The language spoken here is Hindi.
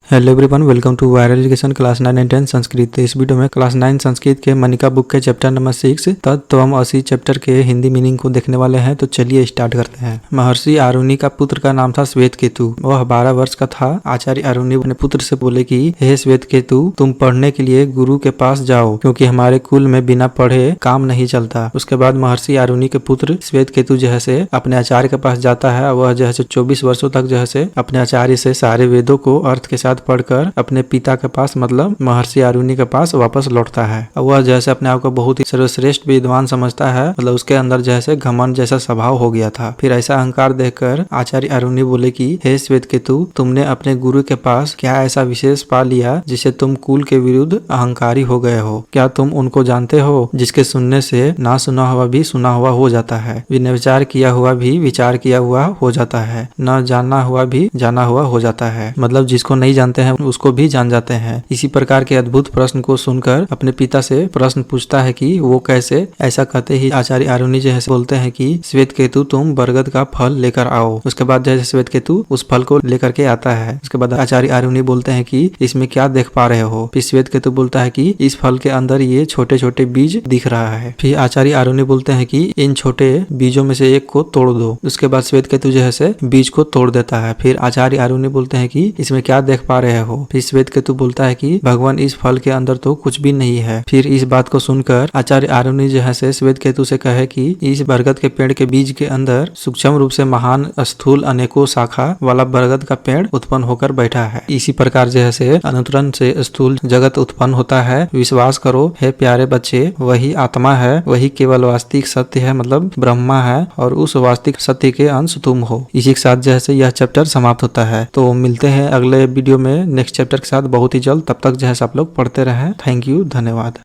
Hello everyone, welcome to viral education class 9 and 10 Sanskrit. तो इस वीडियो में क्लास 9 संस्कृत के मनिका बुक के chapter number 6 Tattvam Asi chapter के हिंदी मीनिंग को देखने वाले हैं। तो चलिए स्टार्ट करते हैं। महर्षि आरुणि का पुत्र का नाम था श्वेतकेतु। वह 12 वर्ष का था। आचार्य आरुणि अपने पुत्र से बोले कि हे श्वेतकेतु, तुम पढ़ने के लिए गुरु के पास जाओ, क्योंकि हमारे कुल में बिना पढ़े काम नहीं चलता। उसके बाद महर्षि आरुणि के पुत्र श्वेतकेतु जो है से अपने आचार्य के पास जाता है। वह जो है 24 वर्षों तक जो है से अपने आचार्य से सारे वेदों को अर्थ के साथ पढ़कर अपने पिता के पास मतलब महर्षि आरुणि के पास वापस लौटता है। वह जैसे अपने आप को बहुत ही सर्वश्रेष्ठ विद्वान समझता है, मतलब उसके अंदर जैसे घमंड जैसा स्वभाव हो गया था। फिर ऐसा अहंकार देखकर आचार्य आरुणि बोले कि हे श्वेतकेतु, तुमने अपने गुरु के पास क्या ऐसा विशेष पा लिया जिससे तुम कुल के विरुद्ध अहंकारी हो गए हो? क्या तुम उनको जानते हो जिसके सुनने से ना सुना हुआ भी सुना हुआ हो जाता है, बिना विचार किया हुआ भी विचार किया हुआ हो जाता है, न जाना हुआ भी जाना हुआ हो जाता है? मतलब जिसको नहीं जानते हैं उसको भी जान जाते हैं। इसी प्रकार के अद्भुत प्रश्न को सुनकर अपने पिता से प्रश्न पूछता है कि वो कैसे। ऐसा कहते ही आचार्य आरुणि जो है बोलते हैं कि श्वेतकेतु, तुम बरगद का फल लेकर आओ। उसके बाद जैसे श्वेतकेतु उस फल को लेकर के आता है। उसके बाद आचार्य आरुणि बोलते हैं कि इसमें क्या देख पा रहे हो? फिर श्वेतकेतु बोलता है कि इस फल के अंदर ये छोटे छोटे बीज दिख रहा है। फिर आचार्य आरुणि बोलते हैं कि इन छोटे बीजों में से एक को तोड़ दो। उसके बाद श्वेतकेतु जो है बीज को तोड़ देता है। फिर आचार्य आरुणि बोलते हैं कि इसमें क्या देख पा रहे हो? फिर श्वेतकेतु बोलता है कि भगवान, इस फल के अंदर तो कुछ भी नहीं है। फिर इस बात को सुनकर आचार्य आरुणि जो है श्वेतकेतु से कहे कि इस बरगद के पेड़ के बीज के अंदर सूक्ष्म रूप से महान स्थूल अनेकों शाखा वाला बरगद का पेड़ उत्पन्न होकर बैठा है। इसी प्रकार जो है अनुतरण से स्थूल जगत उत्पन्न होता है। विश्वास करो हे प्यारे बच्चे, वही आत्मा है, वही केवल वास्तविक सत्य है, मतलब ब्रह्मा है, और उस वास्तविक सत्य के अंश तुम हो। इसी के साथ जैसे यह चैप्टर समाप्त होता है। तो मिलते हैं अगले वीडियो में नेक्स्ट चैप्टर के साथ बहुत ही जल्द। तब तक जो है आप लोग पढ़ते रहें। थैंक यू, धन्यवाद।